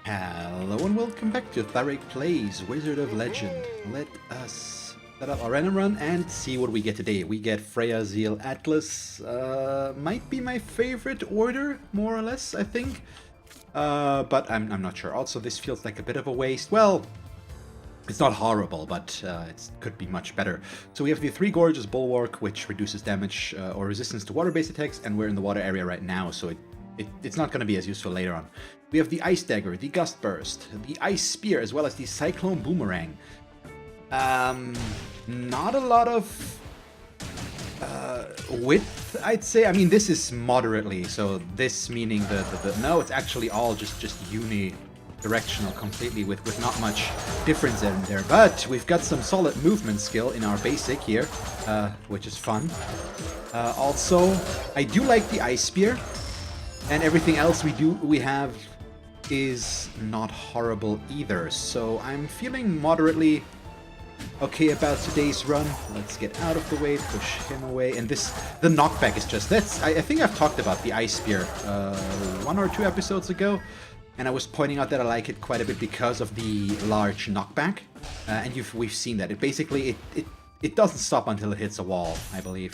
Hello and welcome back to Thalric Plays Wizard of Legend. Let us set up our random run and see what we get today. We get Freya Zeal Atlas. Might be my favorite order, more or less, I think. But I'm not sure. Also, this feels like a bit of a waste. Well, it's not horrible, but it could be much better. So we have the 3 Gorgeous Bulwark, which reduces damage or resistance to water-based attacks, and we're in the water area right now, so it's not going to be as useful later on. We have the Ice Dagger, the Gust Burst, the Ice Spear, as well as the Cyclone Boomerang. Not a lot of width, I'd say. I mean, this is moderately, so this meaning no, it's actually all just unidirectional completely with not much difference in there. But we've got some solid movement skill in our basic here, which is fun. Also, I do like the Ice Spear. And everything else we have is not horrible either. So I'm feeling moderately okay about today's run. Let's get out of the way, push him away. And the knockback is just, I think I've talked about the Ice Spear 1 or 2 episodes ago. And I was pointing out that I like it quite a bit because of the large knockback. And we've seen that. It basically, it doesn't stop until it hits a wall, I believe.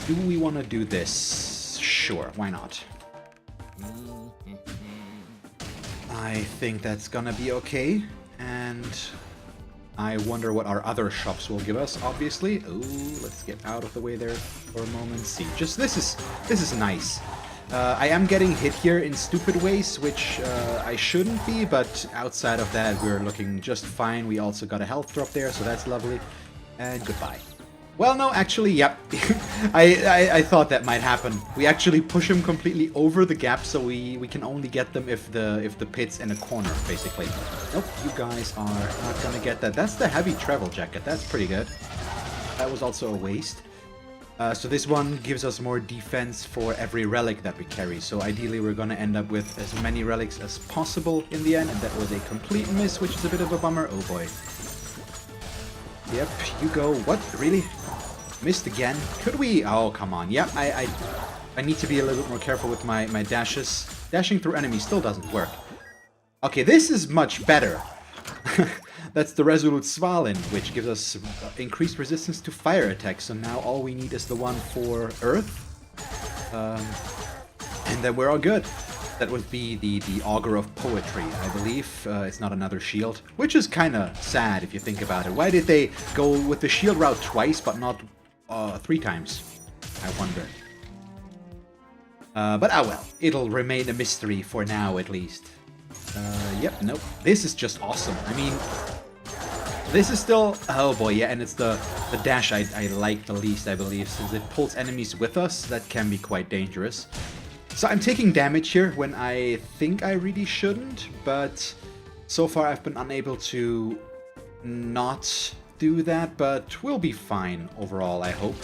Do we want to do this? Sure, why not? I think that's gonna be okay, and I wonder what our other shops will give us, obviously. Ooh, let's get out of the way there for a moment. See, just this is nice. I am getting hit here in stupid ways, which I shouldn't be, but outside of that, we're looking just fine. We also got a health drop there, so that's lovely. And goodbye. Well, no, actually, yep. I thought that might happen. We actually push him completely over the gap, so we can only get them if the pit's in a corner, basically. Nope, you guys are not gonna get that. That's the heavy travel jacket. That's pretty good. That was also a waste. So this one gives us more defense for every relic that we carry. So ideally, we're gonna end up with as many relics as possible in the end, and that was a complete miss, which is a bit of a bummer. Oh boy. Yep, you go. What? Really? Missed again? Could we? Oh, come on. Yep, I need to be a little bit more careful with my dashes. Dashing through enemies still doesn't work. Okay, this is much better. That's the Resolute Svalin, which gives us increased resistance to fire attacks. So now all we need is the one for Earth. And then we're all good. That would be the Augur of Poetry, I believe. It's not another shield, which is kind of sad if you think about it. Why did they go with the shield route twice, but not 3 times? I wonder. But well, it'll remain a mystery for now, at least. Yep, nope. This is just awesome. I mean, this is still... Oh boy, yeah, and it's the dash I like the least, I believe, since it pulls enemies with us. That can be quite dangerous. So I'm taking damage here when I think I really shouldn't, but so far I've been unable to not do that, but we'll be fine overall, I hope.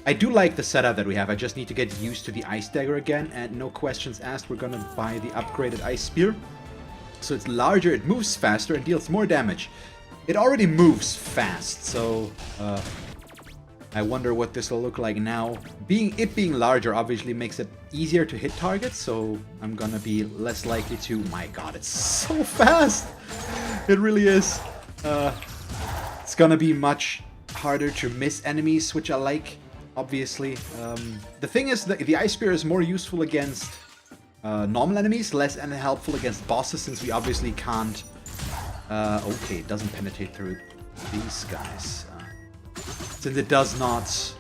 I do like the setup that we have. I just need to get used to the Ice Dagger again, and no questions asked, we're gonna buy the upgraded Ice Spear. So it's larger, it moves faster, and deals more damage. It already moves fast, so I wonder what this will look like now. It being larger obviously makes it easier to hit targets, so I'm gonna be less likely to... My god, it's so fast! It really is. It's gonna be much harder to miss enemies, which I like, obviously. The thing is, the Ice Spear is more useful against normal enemies, less helpful against bosses, since we obviously can't... okay, it doesn't penetrate through these guys. Since it does not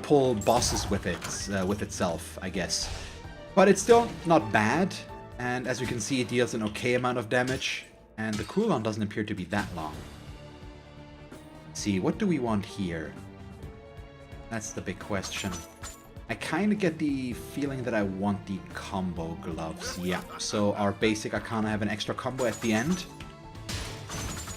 pull bosses with itself, I guess. But it's still not bad, and as you can see, it deals an okay amount of damage, and the cooldown doesn't appear to be that long. Let's see, what do we want here? That's the big question. I kind of get the feeling that I want the combo gloves. Yeah, so our basic Arcana have an extra combo at the end.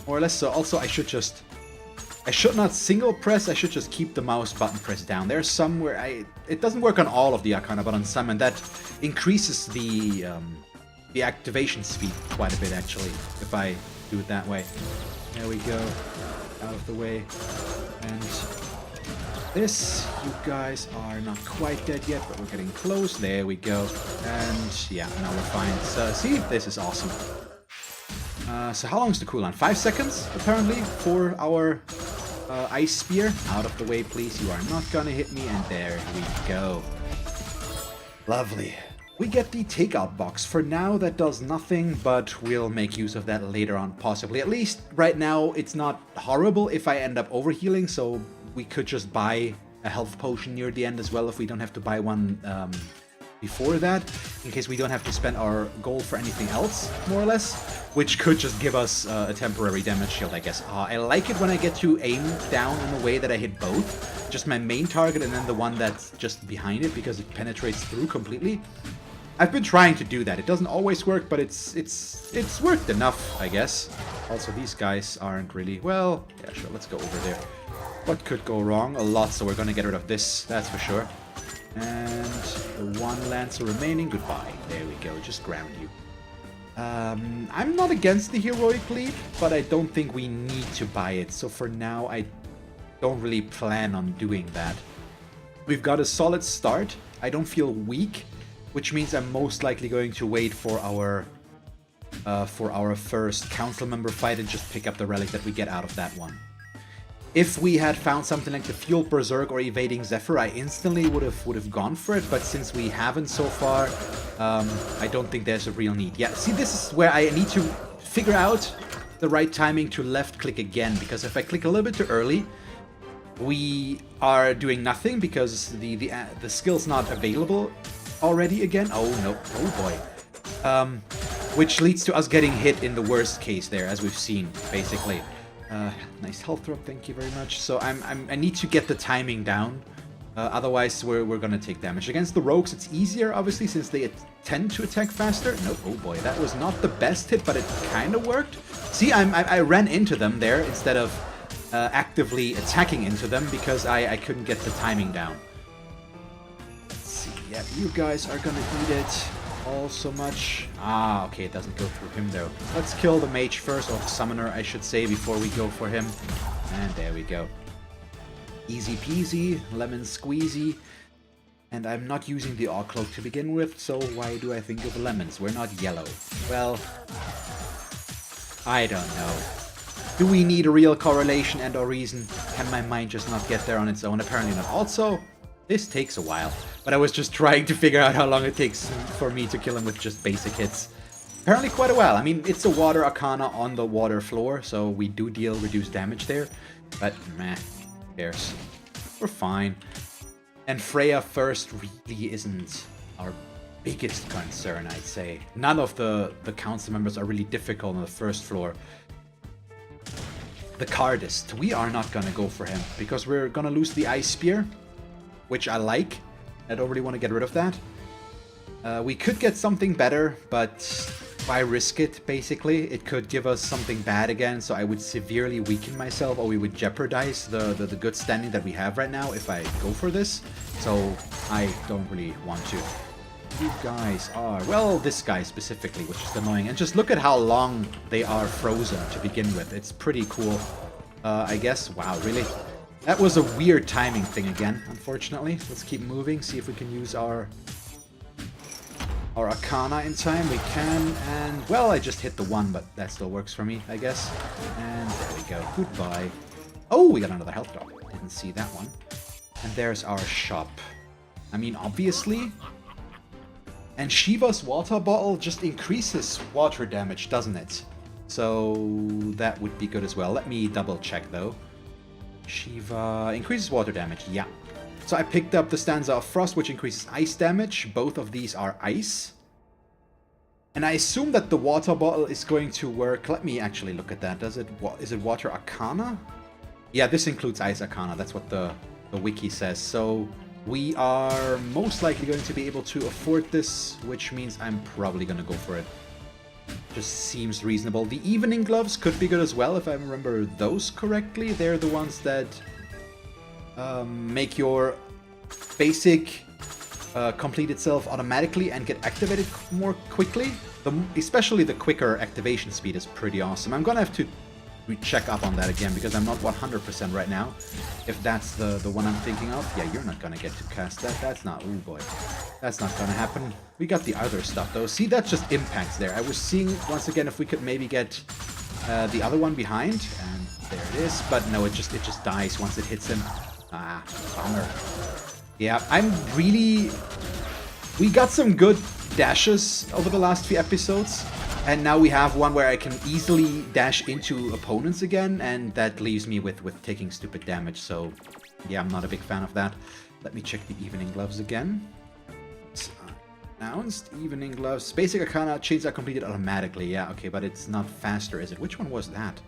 More or less, so also I should not single press, I should just keep the mouse button pressed down. There's some where it doesn't work on all of the Arcana, but on some, and that increases the activation speed quite a bit, actually, if I do it that way. There we go, out of the way, and this, you guys are not quite dead yet, but we're getting close. There we go, and yeah, now we're fine. So, see, this is awesome. So how long is the cooldown? 5 seconds, apparently, for our ice spear. Out of the way, please. You are not gonna hit me. And there we go. Lovely. We get the takeout box. For now, that does nothing, but we'll make use of that later on, possibly. At least right now, it's not horrible if I end up overhealing, so we could just buy a health potion near the end as well if we don't have to buy one before that, in case we don't have to spend our gold for anything else, more or less, which could just give us a temporary damage shield, I guess. I like it when I get to aim down in a way that I hit both, just my main target and then the one that's just behind it, because it penetrates through completely. I've been trying to do that. It doesn't always work, but it's worked enough, I guess. Also, these guys aren't really... Well, yeah, sure, let's go over there. What could go wrong? A lot, so we're gonna get rid of this, that's for sure. And the one Lancer remaining. Goodbye. There we go, just ground you. I'm not against the heroic lead, but I don't think we need to buy it. So for now, I don't really plan on doing that. We've got a solid start. I don't feel weak, which means I'm most likely going to wait for our first council member fight and just pick up the relic that we get out of that one. If we had found something like the Fueled Berserk or Evading Zephyr, I instantly would have gone for it, but since we haven't so far, I don't think there's a real need. Yeah, see, this is where I need to figure out the right timing to left click again, because if I click a little bit too early, we are doing nothing because the skill's not available already again. Oh no, oh boy. Which leads to us getting hit in the worst case there, as we've seen, basically. Nice health drop, thank you very much. So I need to get the timing down, otherwise we're gonna take damage. Against the rogues it's easier, obviously, since they tend to attack faster. No, oh boy, that was not the best hit, but it kind of worked. See, I ran into them there instead of actively attacking into them because I couldn't get the timing down. Let's see, yeah, you guys are gonna eat it. All so much. Ah, okay, it doesn't go through him though. Let's kill the mage first, or the summoner, I should say, before we go for him. And there we go. Easy peasy, lemon squeezy. And I'm not using the Awe Cloak to begin with, so why do I think of lemons? We're not yellow. Well, I don't know. Do we need a real correlation and or reason? Can my mind just not get there on its own? Apparently not. Also, this takes a while, but I was just trying to figure out how long it takes for me to kill him with just basic hits. Apparently quite a while. I mean, it's a water arcana on the water floor, so we do deal reduced damage there, but meh, who cares? We're fine. And Freya first really isn't our biggest concern, I'd say. None of the council members are really difficult on the first floor. The Cardist, we are not gonna go for him, because we're gonna lose the Ice Spear, which I like. I don't really want to get rid of that. We could get something better, but why risk it, basically? It could give us something bad again, so I would severely weaken myself, or we would jeopardize the good standing that we have right now if I go for this. So I don't really want to. You guys are... Well, this guy specifically, which is annoying. And just look at how long they are frozen to begin with. It's pretty cool, I guess. Wow, really? That was a weird timing thing again, unfortunately. Let's keep moving, see if we can use our Arcana in time. We can, and, well, I just hit the one, but that still works for me, I guess. And there we go. Goodbye. Oh, we got another health drop. Didn't see that one. And there's our shop. I mean, obviously. And Shiva's water bottle just increases water damage, doesn't it? So that would be good as well. Let me double check, though. Shiva increases water damage, yeah. So I picked up the Stanza of Frost, which increases ice damage. Both of these are ice. And I assume that the water bottle is going to work. Let me actually look at that. Is it Water Arcana? Yeah, this includes Ice Arcana. That's what the wiki says. So we are most likely going to be able to afford this, which means I'm probably going to go for it. Just seems reasonable. The Evening Gloves could be good as well, if I remember those correctly. They're the ones that make your basic complete itself automatically and get activated more quickly. Especially the quicker activation speed is pretty awesome. I'm gonna have to check up on that again because I'm not 100% right now. If that's the one I'm thinking of. Yeah, you're not gonna get to cast that. That's not... Oh boy. That's not gonna happen. We got the other stuff though. See, that just impacts there. I was seeing once again if we could maybe get the other one behind, and there it is. But no, it just dies once it hits him. Ah, bummer. Yeah, we got some good dashes over the last few episodes, and now we have one where I can easily dash into opponents again, and that leaves me with taking stupid damage. So yeah, I'm not a big fan of that. Let me check the Evening Gloves again. It's announced Evening Gloves. Basic Arcana chains are completed automatically. Yeah, okay, but it's not faster, is it? Which one was that?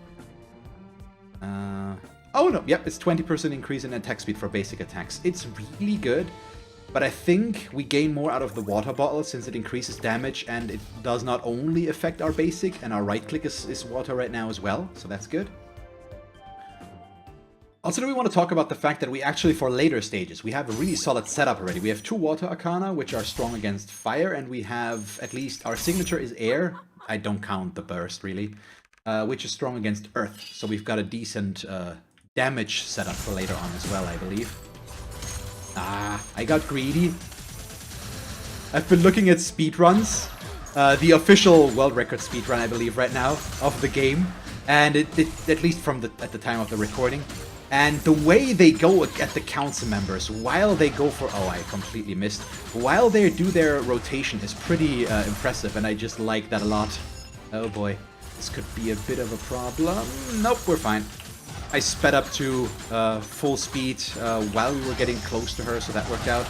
Oh no, yep, it's 20% increase in attack speed for basic attacks. It's really good, but I think we gain more out of the water bottle since it increases damage, and it does not only affect our basic, and our right click is water right now as well, so that's good. Also, do we want to talk about the fact that we actually, for later stages, we have a really solid setup already. We have 2 Water Arcana, which are strong against fire, and we have, at least, our signature is air. I don't count the burst, really. Which is strong against earth. So we've got a decent damage setup for later on as well, I believe. Ah, I got greedy. I've been looking at speedruns. The official world record speedrun, I believe, right now, of the game. And it at least from at the time of the recording. And the way they go at the council members, while they go for... Oh, I completely missed. While they do their rotation is pretty impressive, and I just like that a lot. Oh boy, this could be a bit of a problem. Nope, we're fine. I sped up to full speed while we were getting close to her, so that worked out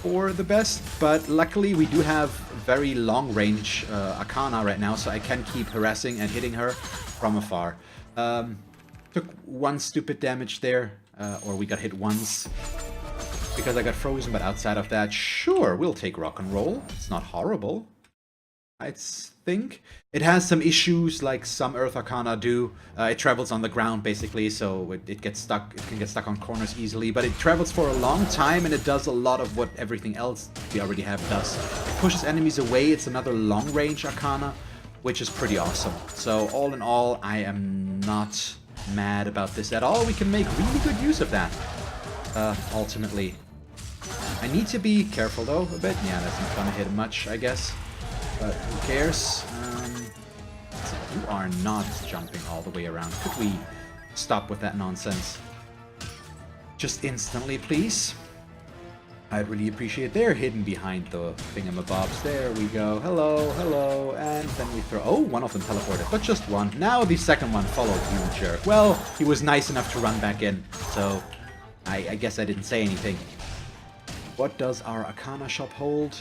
for the best. But luckily, we do have very long range Arcana right now, so I can keep harassing and hitting her from afar. Took 1 stupid damage there, or we got hit once because I got frozen, but outside of that, sure, we'll take rock and roll. It's not horrible, I think. It has some issues like some Earth Arcana do. It travels on the ground basically, so it gets stuck. It can get stuck on corners easily, but it travels for a long time, and it does a lot of what everything else we already have does. It pushes enemies away. It's another long range Arcana, which is pretty awesome. So all in all, I am not mad about this at all. We can make really good use of that, ultimately. I need to be careful, though, a bit. Yeah, that's not gonna hit much, I guess. But who cares? So you are not jumping all the way around. Could we stop with that nonsense? Just instantly, please. I'd really appreciate they're hidden behind the thingamabobs. There we go. Hello, hello. And then we throw... Oh, one of them teleported, but just one. Now the second one followed you, jerk. Well, he was nice enough to run back in, so I guess I didn't say anything. What does our Arcana shop hold?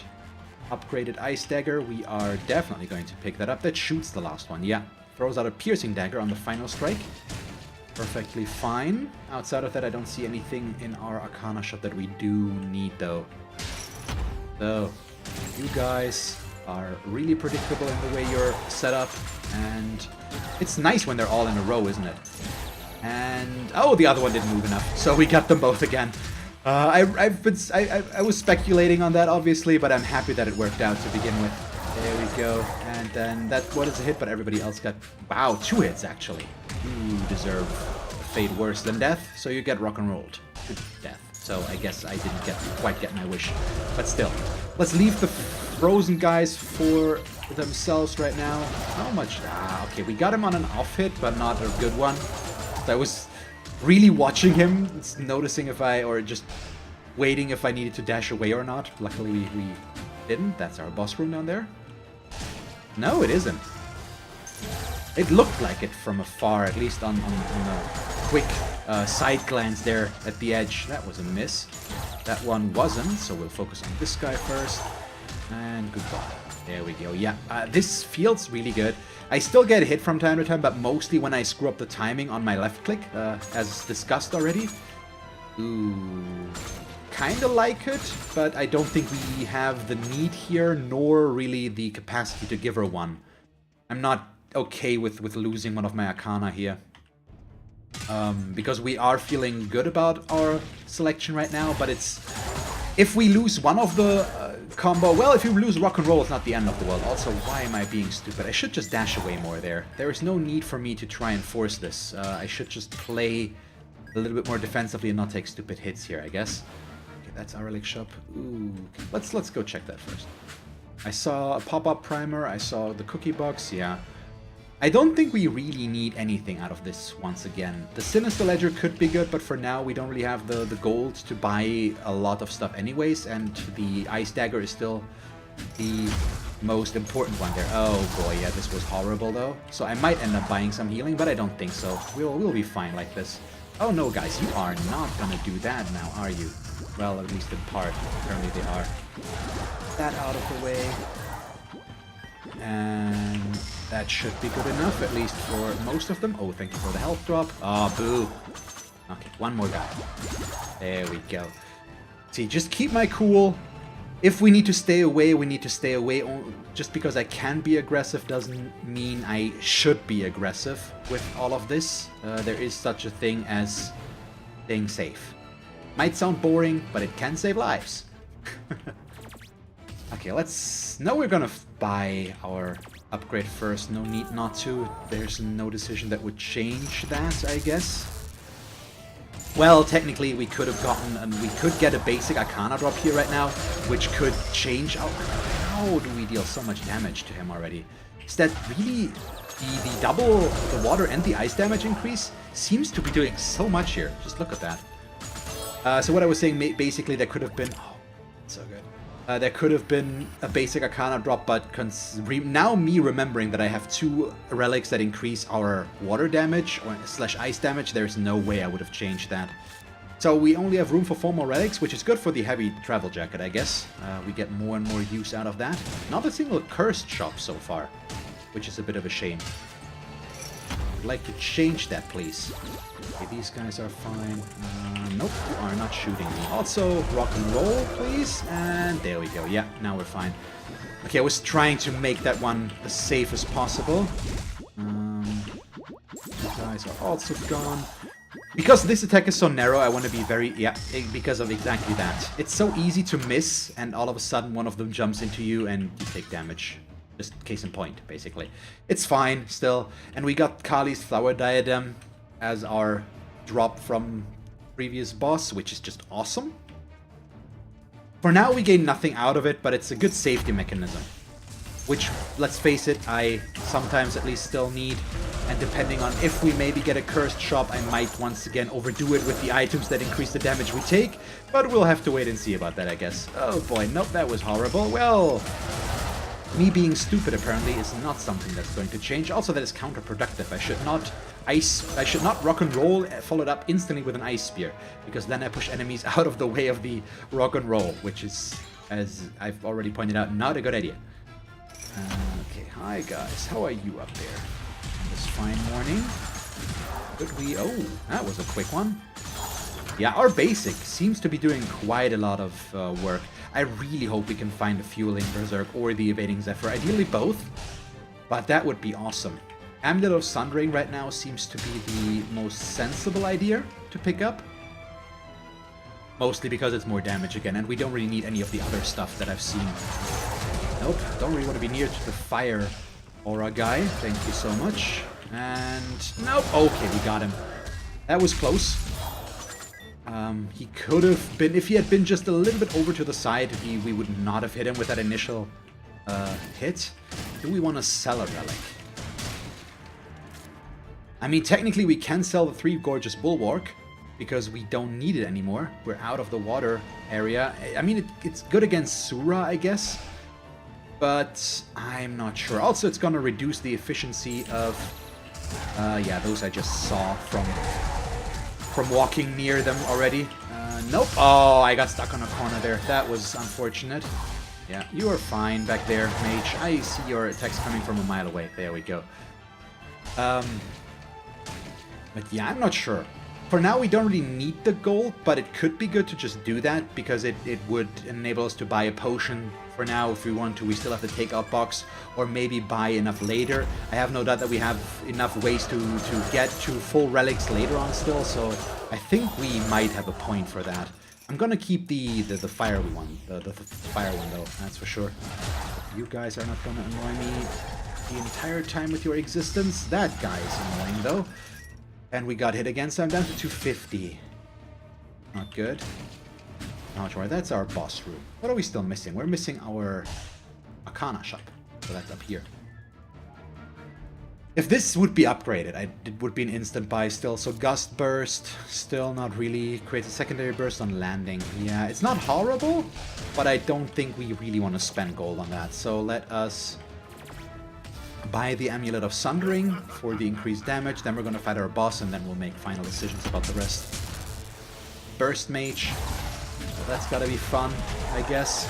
Upgraded Ice Dagger. We are definitely going to pick that up. That shoots the last one, yeah. Throws out a Piercing Dagger on the final strike. Perfectly fine. Outside of that, I don't see anything in our Arcana shop that we do need, though. So, you guys are really predictable in the way you're set up, and it's nice when they're all in a row, isn't it? And oh, the other one didn't move enough, so we got them both again. I was speculating on that, obviously, but I'm happy that it worked out to begin with. There we go, and then that one is a hit, but everybody else got, wow, 2 hits actually. You deserve a fate worse than death, so you get rock and rolled to death. So I guess I didn't quite get my wish, but still. Let's leave the frozen guys for themselves right now. How much? Ah, okay, we got him on an off hit, but not a good one. So I was really watching him, noticing if or just waiting if I needed to dash away or not. Luckily we didn't. That's our boss room down there. No, it isn't. It looked like it from afar, at least on a quick side glance there at the edge. That was a miss. That one wasn't, so we'll focus on this guy first. And goodbye. There we go. Yeah, this feels really good. I still get hit from time to time, but mostly when I screw up the timing on my left click, as discussed already. Ooh, kinda like it, but I don't think we have the need here, nor really the capacity to give her one. I'm not okay with losing one of my Arcana here. Because we are feeling good about our selection right now, but it's... If we lose one of the combo... Well, if you lose rock and roll, it's not the end of the world. Also, why am I being stupid? I should just dash away more there. There is no need for me to try and force this. I should just play a little bit more defensively and not take stupid hits here, I guess. Okay, that's our relic shop. Ooh, let's go check that first. I saw a pop-up primer. I saw the cookie box. Yeah. I don't think we really need anything out of this once again. The Sinister Ledger could be good, but for now we don't really have the gold to buy a lot of stuff anyways, and the Ice Dagger is still the most important one there. Oh boy, yeah, this was horrible though. So I might end up buying some healing, but I don't think so. We'll be fine like this. Oh no, guys, you are not gonna do that now, are you? Well, at least in part. Apparently they are. That out of the way. And that should be good enough, at least for most of them. Oh, thank you for the health drop. Oh, boo. Okay, one more guy. There we go. See, just keep my cool. If we need to stay away, we need to stay away. Just because I can be aggressive doesn't mean I should be aggressive with all of this. There is such a thing as staying safe. Might sound boring, but it can save lives. Okay, let's... Now we're gonna buy our upgrade first. No need not to. There's no decision that would change that, I guess. Well, technically we could have gotten... And we could get a basic Arcana drop here right now, which could change... How do we deal so much damage to him already? Is that really... The double the water and the ice damage increase seems to be doing so much here. Just look at that. So what I was saying, basically there could have been... Oh, so good. There could have been a basic Arcana drop, but now me remembering that I have 2 relics that increase our water damage or / ice damage, there's no way I would have changed that. So we only have room for 4 more relics, which is good for the heavy travel jacket, I guess. We get more and more use out of that. Not a single cursed shop so far, which is a bit of a shame. I'd like to change that, please. Okay, these guys are fine. Nope, you are not shooting me. Also, rock and roll, please. And there we go. Yeah, now we're fine. Okay, I was trying to make that one as safe as possible. You guys are also gone. Because this attack is so narrow, I want to be very... Yeah, because of exactly that. It's so easy to miss, and all of a sudden one of them jumps into you and you take damage. Just case in point, basically. It's fine, still. And we got Kali's Flower Diadem as our drop from previous boss, which is just awesome. For now, we gain nothing out of it, but it's a good safety mechanism. Which, let's face it, I sometimes at least still need. And depending on if we maybe get a cursed shop, I might once again overdo it with the items that increase the damage we take. But we'll have to wait and see about that, I guess. Oh boy, nope, that was horrible. Well... Me being stupid apparently is not something that's going to change. Also, that is counterproductive. I should not rock and roll followed up instantly with an ice spear, because then I push enemies out of the way of the rock and roll, which is, as I've already pointed out, not a good idea. Okay, hi guys, how are you up there on this fine morning? Could we... Oh, that was a quick one. Yeah, our basic seems to be doing quite a lot of work. I really hope we can find the Fueling Berserk or the Evading Zephyr. Ideally both, but that would be awesome. Amulet of Sundering right now seems to be the most sensible idea to pick up. Mostly because it's more damage again, and we don't really need any of the other stuff that I've seen. Nope, don't really want to be near to the Fire Aura guy. Thank you so much. And... Nope, okay, we got him. That was close. He could have been, if he had been just a little bit over to the side, we would not have hit him with that initial hit. Do we want to sell a relic? I mean, technically we can sell the 3 Gorgeous Bulwark, because we don't need it anymore. We're out of the water area. I mean, it's good against Sura, I guess, but I'm not sure. Also, it's gonna reduce the efficiency of, yeah, those I just saw from walking near them already. Nope. Oh, I got stuck on a corner there. That was unfortunate. Yeah, you are fine back there, mage. I see your attacks coming from a mile away. There we go. But yeah, I'm not sure. For now, we don't really need the gold, but it could be good to just do that, because it would enable us to buy a potion for now if we want to. We still have the takeout box, or maybe buy enough later. I have no doubt that we have enough ways to get to full relics later on still, so I think we might have a point for that. I'm gonna keep the fire one, the fire one though, that's for sure. You guys are not gonna annoy me the entire time with your existence. That guy is annoying though. And we got hit again, so I'm down to 250. Not good. Not sure. That's our boss room. What are we still missing? We're missing our Arcana shop. So that's up here. If this would be upgraded, it would be an instant buy still. So Gust Burst, still not really. Creates a secondary burst on landing. Yeah, it's not horrible, but I don't think we really want to spend gold on that. So let us buy the Amulet of Sundering for the increased damage. Then we're going to fight our boss, and then we'll make final decisions about the rest. Burst Mage. That's gotta be fun, I guess.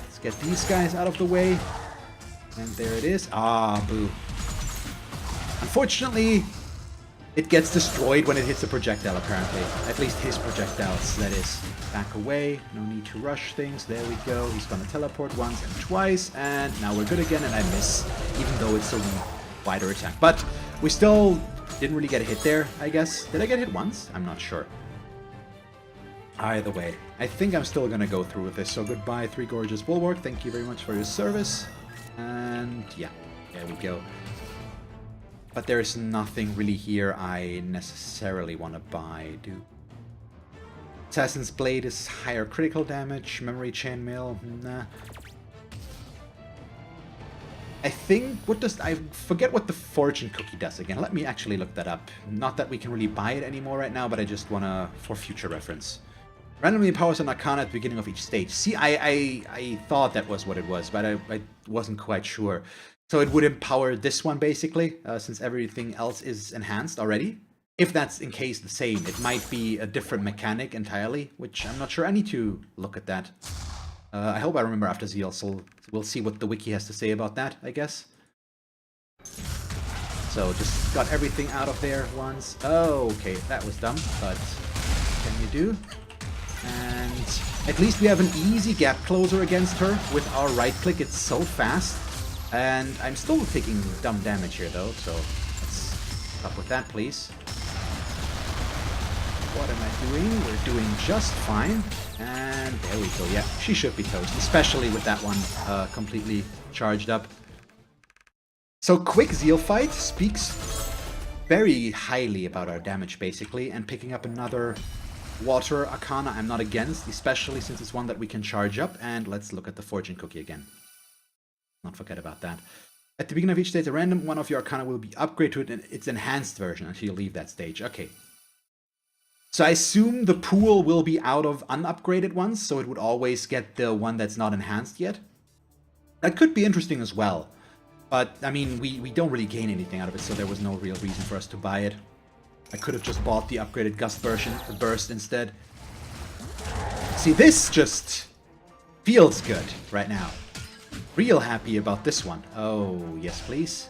Let's get these guys out of the way. And there it is. Ah, boo. Unfortunately, it gets destroyed when it hits a projectile, apparently. At least his projectiles, that is. Back away. No need to rush things. There we go. He's gonna teleport once and twice. And now we're good again, and I miss, even though it's a wider attack. But we still didn't really get a hit there, I guess. Did I get hit once? I'm not sure. Either way, I think I'm still gonna go through with this. So goodbye, Three Gorgeous Bulwark. Thank you very much for your service. And yeah, there we go. But there's nothing really here I necessarily want to buy, dude. Assassin's Blade is higher critical damage. Memory Chainmail, nah. I think, I forget what the Fortune Cookie does again. Let me actually look that up. Not that we can really buy it anymore right now, but I just want to, for future reference. Randomly empowers an Arcana at the beginning of each stage. See, I thought that was what it was, but I wasn't quite sure. So it would empower this one, basically, since everything else is enhanced already. If that's in case the same, it might be a different mechanic entirely, which I'm not sure. I need to look at that. I hope I remember after Zeal, so we'll see what the wiki has to say about that, I guess. So just got everything out of there once. Oh, okay, that was dumb, but what can you do? And at least we have an easy gap closer against her with our right click. It's so fast. And I'm still taking dumb damage here though, so let's stop with that, please. What am I doing? We're doing just fine. And there we go. Yeah, she should be toast, especially with that one completely charged up. So quick Zeal fight speaks very highly about our damage, basically, and picking up another Water Arcana I'm not against, especially since it's one that we can charge up. And let's look at the Fortune Cookie again. Not forget about that. At the beginning of each stage, a random one of your Arcana will be upgraded to its enhanced version until you leave that stage. Okay. So I assume the pool will be out of unupgraded ones, so it would always get the one that's not enhanced yet. That could be interesting as well. But, I mean, we don't really gain anything out of it, so there was no real reason for us to buy it. I could have just bought the upgraded Gust version, the Burst instead. See, this just feels good right now. Real happy about this one. Oh, yes please.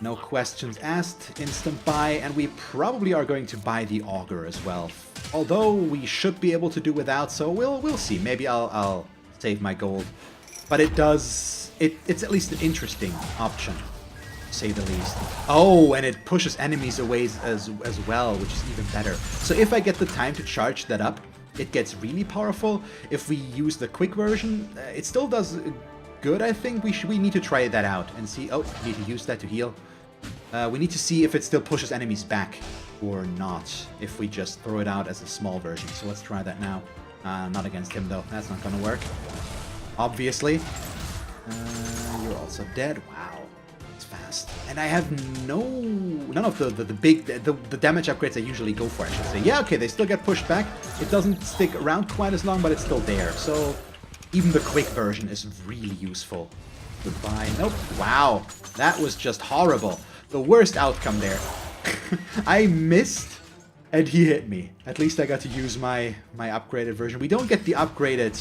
No questions asked, instant buy, and we probably are going to buy the Augur as well. Although we should be able to do without, so we'll see. Maybe I'll save my gold. But it does, it's at least an interesting option, to say the least. Oh, and it pushes enemies away as well, which is even better. So if I get the time to charge that up, it gets really powerful. If we use the quick version, it still does good, I think. We need to try that out and see. Oh, need to use that to heal. We need to see if it still pushes enemies back or not, if we just throw it out as a small version. So let's try that now. Not against him, though. That's not gonna work. Obviously. You're also dead. Wow. It's fast. And I have none of the damage upgrades I usually go for, I should say. Yeah, okay, they still get pushed back. It doesn't stick around quite as long, but it's still there. So even the quick version is really useful. Goodbye. Nope. Wow. That was just horrible. The worst outcome there. I missed and he hit me. At least I got to use my upgraded version. We don't get the upgraded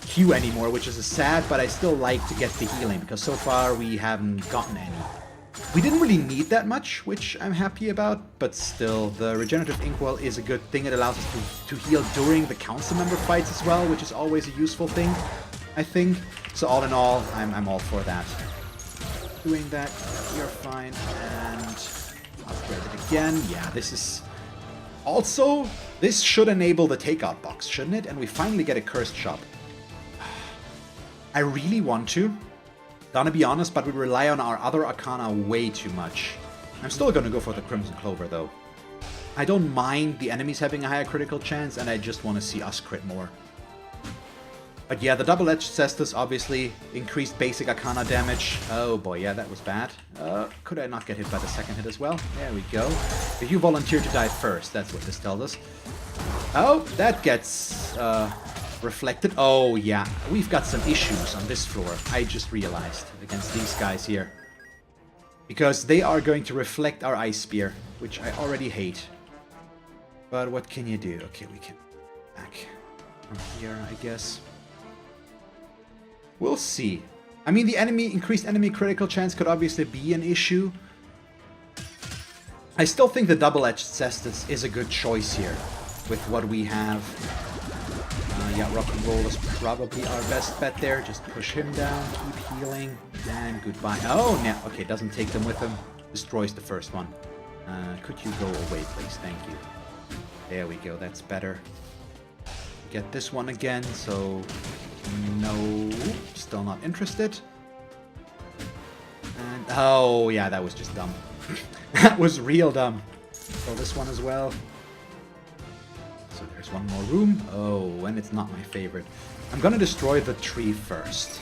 Q anymore, which is sad, but I still like to get the healing because so far we haven't gotten any. We didn't really need that much, which I'm happy about, but still, the regenerative inkwell is a good thing. It allows us to heal during the council member fights as well, which is always a useful thing, I think. So all in all, I'm all for that. Doing that, you're fine, and upgrade it again. Yeah, this is... Also, this should enable the takeout box, shouldn't it? And we finally get a cursed shop. I really want to. Gonna be honest, but we rely on our other Arcana way too much. I'm still gonna go for the Crimson Clover, though. I don't mind the enemies having a higher critical chance, and I just want to see us crit more. But yeah, the double-edged cestus obviously increased basic arcana damage. Oh boy, yeah, that was bad. Could I not get hit by the second hit as well? There we go. If you volunteer to die first, that's what this tells us. Oh, that gets reflected. Oh yeah, we've got some issues on this floor. I just realized against these guys here. Because they are going to reflect our ice spear, which I already hate. But what can you do? Okay, we can back from here, I guess. We'll see. I mean, the increased enemy critical chance could obviously be an issue. I still think the double-edged cestus is a good choice here with what we have. Yeah, rock and roll is probably our best bet there. Just push him down, keep healing, and goodbye. Oh, no. Okay, doesn't take them with him. Destroys the first one. Could you go away, please? Thank you. There we go. That's better. Get this one again, so... No, still not interested. And oh yeah, that was just dumb. That was real dumb. So this one as well. So there's one more room. Oh, and it's not my favorite. I'm gonna destroy the tree first.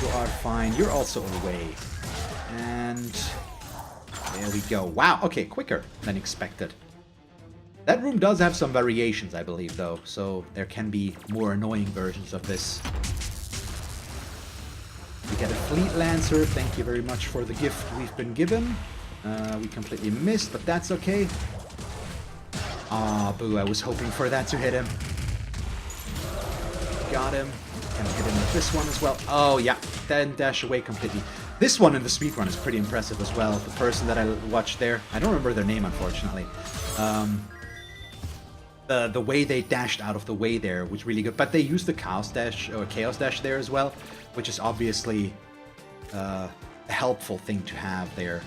You are fine. You're also away. And there we go. Wow. Okay, quicker than expected. That room does have some variations, I believe, though, so there can be more annoying versions of this. We get a Fleet Lancer. Thank you very much for the gift we've been given. We completely missed, but that's okay. Ah, boo, I was hoping for that to hit him. Got him. Can I hit him with this one as well? Oh, yeah. Then dash away completely. This one in the speedrun is pretty impressive as well. The person that I watched there, I don't remember their name, unfortunately. The way they dashed out of the way there was really good, but they used the Chaos Dash there as well, which is obviously a helpful thing to have there.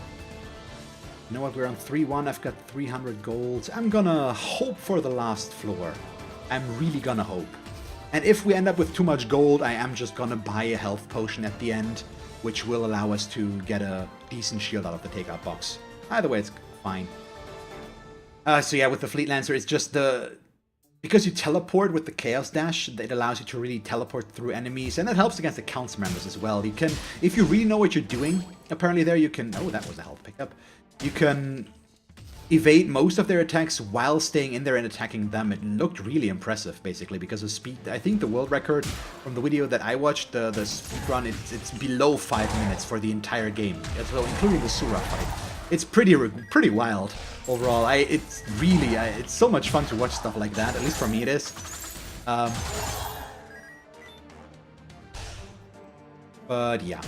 You know what, we're on 3-1, I've got 300 golds. I'm gonna hope for the last floor. I'm really gonna hope. And if we end up with too much gold, I am just gonna buy a health potion at the end, which will allow us to get a decent shield out of the takeout box. Either way, it's fine. So yeah, with the Fleet Lancer, it's just because you teleport with the Chaos Dash, it allows you to really teleport through enemies, and that helps against the Council members as well. You can, if you really know what you're doing, apparently there you can, oh, that was a health pickup. You can evade most of their attacks while staying in there and attacking them. It looked really impressive, basically, because of speed. I think the world record from the video that I watched, the speed run, it's below 5 minutes for the entire game, so including the Sura fight. It's pretty wild overall. It's so much fun to watch stuff like that. At least for me, it is. But yeah,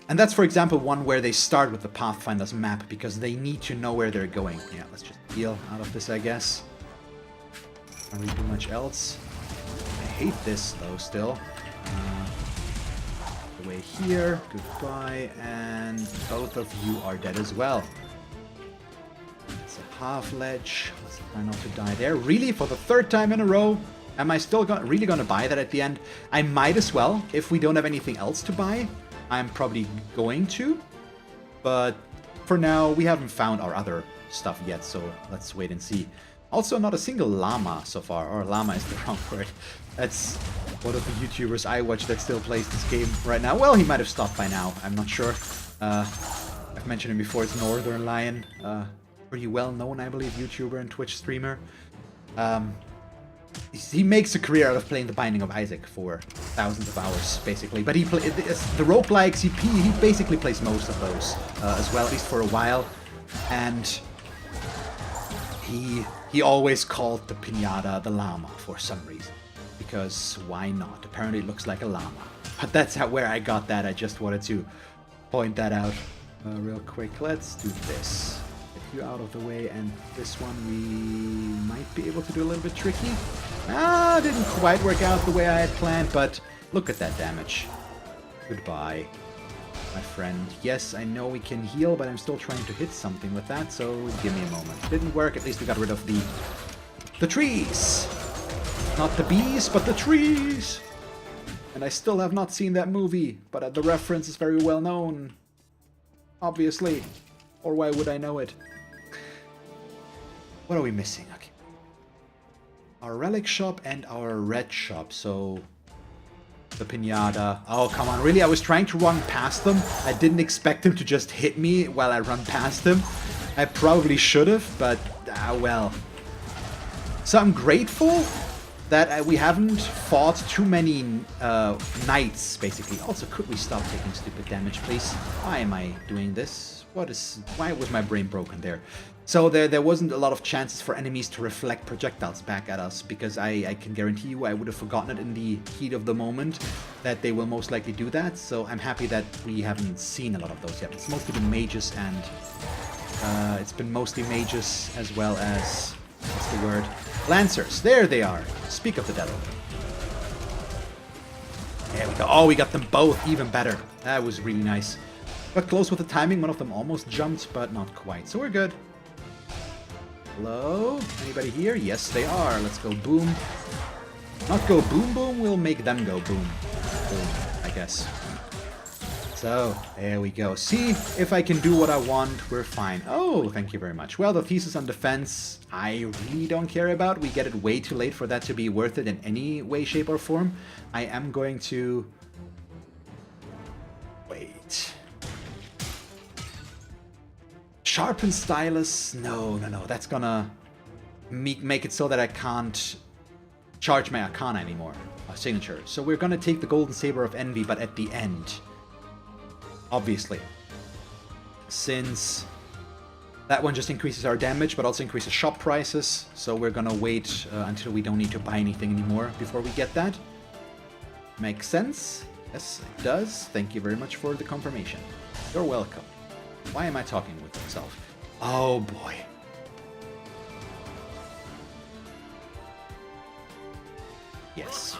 and that's, for example, one where they start with the Pathfinder's map because they need to know where they're going. Yeah, let's just heal out of this, I guess. Can't really do much else. I hate this though. Still. Away here. Goodbye, and both of you are dead as well. It's a half ledge. Let's try not to die there. Really, for the third time in a row? Am I still really gonna buy that at the end? I might as well. If we don't have anything else to buy, I'm probably going to. But for now, we haven't found our other stuff yet, so let's wait and see. Also, not a single llama so far, or llama is the wrong word. That's one of the YouTubers I watch that still plays this game right now. Well, he might have stopped by now, I'm not sure. I've mentioned him before, it's Northern Lion. Pretty well-known, I believe, YouTuber and Twitch streamer. He makes a career out of playing The Binding of Isaac for thousands of hours, basically. But the roguelikes, he basically plays most of those as well, at least for a while. And he always called the piñata the llama for some reason. Because why not? Apparently it looks like a llama. But that's where I got that. I just wanted to point that out real quick. Let's do this. Get you out of the way, and this one we might be able to do a little bit tricky. Didn't quite work out the way I had planned, but look at that damage. Goodbye, my friend. Yes, I know we can heal, but I'm still trying to hit something with that, so give me a moment. Didn't work. At least we got rid of the trees. Not the bees, but the trees! And I still have not seen that movie, but the reference is very well known. Obviously. Or why would I know it? What are we missing? Okay. Our relic shop and our red shop, so the pinata. Oh, come on. Really? I was trying to run past them. I didn't expect him to just hit me while I run past him. I probably should have, but well. So I'm grateful that we haven't fought too many knights, basically. Also, could we stop taking stupid damage, please? Why am I doing this? Why was my brain broken there? So there wasn't a lot of chances for enemies to reflect projectiles back at us, because I can guarantee you I would have forgotten it in the heat of the moment that they will most likely do that. So I'm happy that we haven't seen a lot of those yet. It's mostly been mages, and it's been mostly mages as well as, what's the word? Lancers. There they are. Speak of the devil. There we go. Oh, we got them both. Even better. That was really nice. Got close with the timing. One of them almost jumped, but not quite. So we're good. Hello? Anybody here? Yes, they are. Let's go boom. Not go boom boom. We'll make them go boom. Boom, I guess. So, there we go. See, if I can do what I want, we're fine. Oh, thank you very much. Well, the thesis on defense, I really don't care about. We get it way too late for that to be worth it in any way, shape, or form. I am going to... Wait. Sharpen stylus? No. That's gonna make it so that I can't charge my Arcana anymore. Signature. So we're gonna take the Golden Saber of Envy, but at the end. Obviously. Since that one just increases our damage, but also increases shop prices. So we're gonna wait until we don't need to buy anything anymore before we get that. Makes sense? Yes, it does. Thank you very much for the confirmation. You're welcome. Why am I talking with myself? Oh boy. Yes.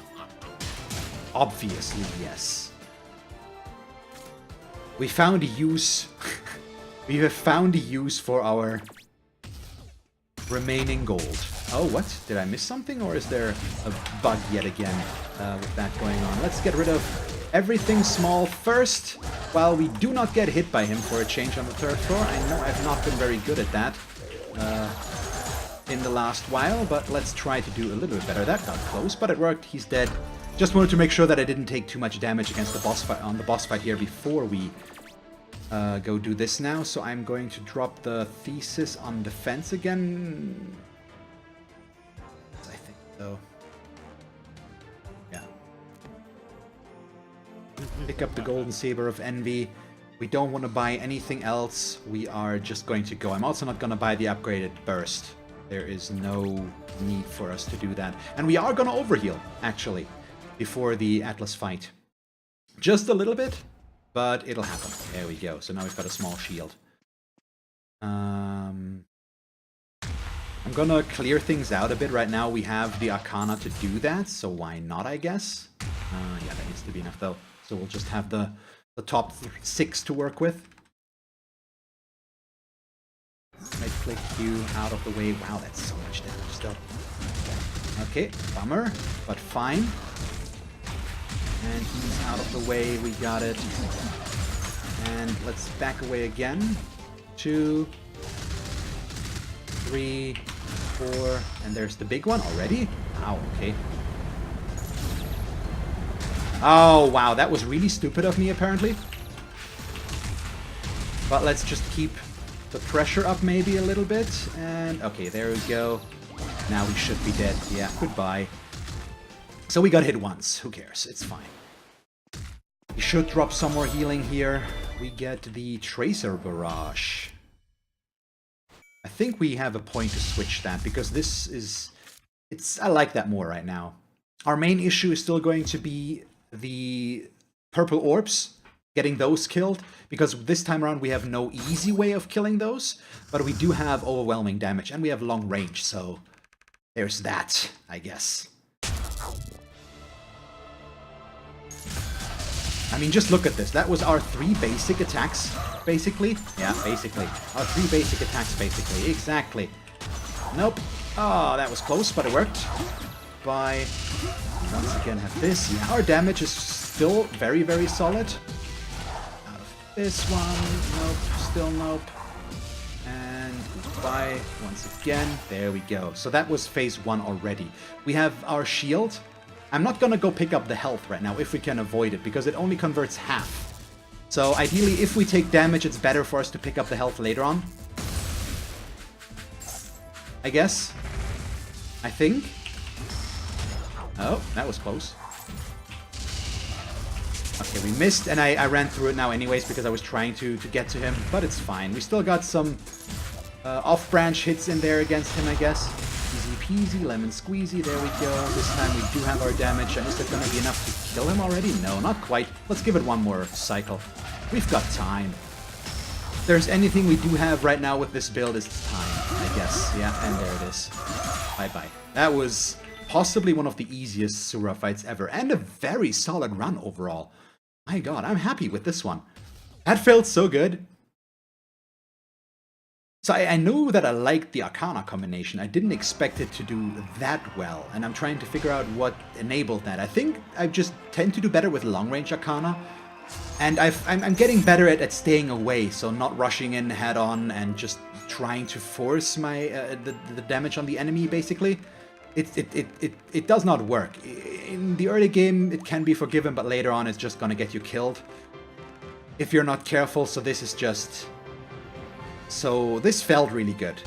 Obviously, yes. We found a use. We have found a use for our remaining gold. Oh, what? Did I miss something? Or is there a bug yet again with that going on? Let's get rid of everything small first, while we do not get hit by him for a change on the third floor. I know I've not been very good at that in the last while, but let's try to do a little bit better. That got close, but it worked. He's dead. Just wanted to make sure that I didn't take too much damage against the boss fight on the boss fight here before we go do this now. So I'm going to drop the thesis on defense again. I think so. Yeah. Pick up the Golden Saber of Envy. We don't want to buy anything else. We are just going to go. I'm also not going to buy the upgraded burst. There is no need for us to do that. And we are going to overheal, actually, before the Atlas fight. Just a little bit, but it'll happen. There we go. So now we've got a small shield. I'm gonna clear things out a bit. Right now we have the Arcana to do that, so why not, I guess? Yeah, that needs to be enough, though. So we'll just have the top 6 to work with. Right-click you out of the way. Wow, that's so much damage still. Okay, bummer, but fine. And he's out of the way, we got it. And let's back away again. 2, 3, 4, and there's the big one already? Wow, okay. Oh, wow, that was really stupid of me, apparently. But let's just keep the pressure up maybe a little bit. And, okay, there we go. Now we should be dead. Yeah, goodbye. So we got hit once. Who cares? It's fine. We should drop some more healing here. We get the Tracer Barrage. I think we have a point to switch that, because this is... I like that more right now. Our main issue is still going to be the purple orbs, getting those killed, because this time around we have no easy way of killing those, but we do have overwhelming damage, and we have long range, so there's that, I guess. I mean, just look at this. That was our 3 basic attacks, basically. Yeah, basically. Our 3 basic attacks, basically. Exactly. Nope. Oh, that was close, but it worked. By... Once again, have this. Yeah, our damage is still very, very solid. Out of this one. Nope. Still nope. And by once again. There we go. So that was phase 1 already. We have our shield. I'm not gonna go pick up the health right now if we can avoid it, because it only converts half. So ideally, if we take damage, it's better for us to pick up the health later on. I guess. I think. Oh, that was close. Okay, we missed, and I ran through it now anyways because I was trying to get to him, but it's fine. We still got some off-branch hits in there against him, I guess. Easy peasy, lemon squeezy, there we go. This time we do have our damage, and is that gonna be enough to kill him already? No, not quite. Let's give it one more cycle. We've got time. If there's anything we do have right now with this build, it's time, I guess. Yeah, and there it is. Bye-bye. That was possibly one of the easiest Sura fights ever, and a very solid run overall. My god, I'm happy with this one. That felt so good. So I knew that I liked the Arcana combination. I didn't expect it to do that well, and I'm trying to figure out what enabled that. I think I just tend to do better with long-range Arcana, and I'm getting better at staying away, so not rushing in head-on and just trying to force my the damage on the enemy, basically. It does not work. In the early game, it can be forgiven, but later on, it's just gonna get you killed if you're not careful. So this is just... So this felt really good.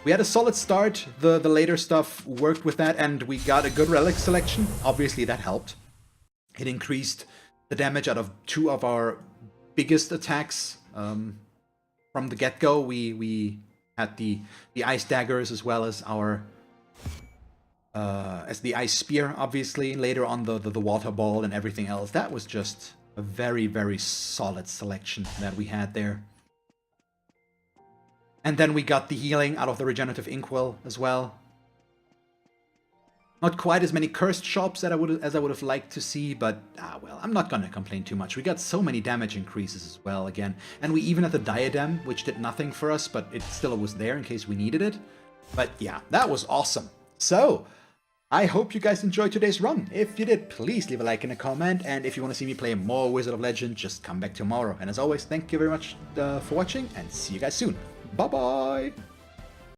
We had a solid start. The later stuff worked with that, and we got a good relic selection. Obviously, that helped. It increased the damage out of 2 of our biggest attacks from the get-go. We had the ice daggers as well as our... as the ice spear, obviously, later on the water ball and everything else. That was just a very, very solid selection that we had there. And then we got the healing out of the regenerative inkwell as well. Not quite as many cursed shops as I would have liked to see, but well, I'm not gonna complain too much. We got so many damage increases as well again, and we even had the diadem, which did nothing for us, but it still was there in case we needed it. But yeah, that was awesome. So I hope you guys enjoyed today's run. If you did, please leave a like and a comment, and if you want to see me play more Wizard of Legend, just come back tomorrow. And as always, thank you very much for watching, and see you guys soon. Bye bye.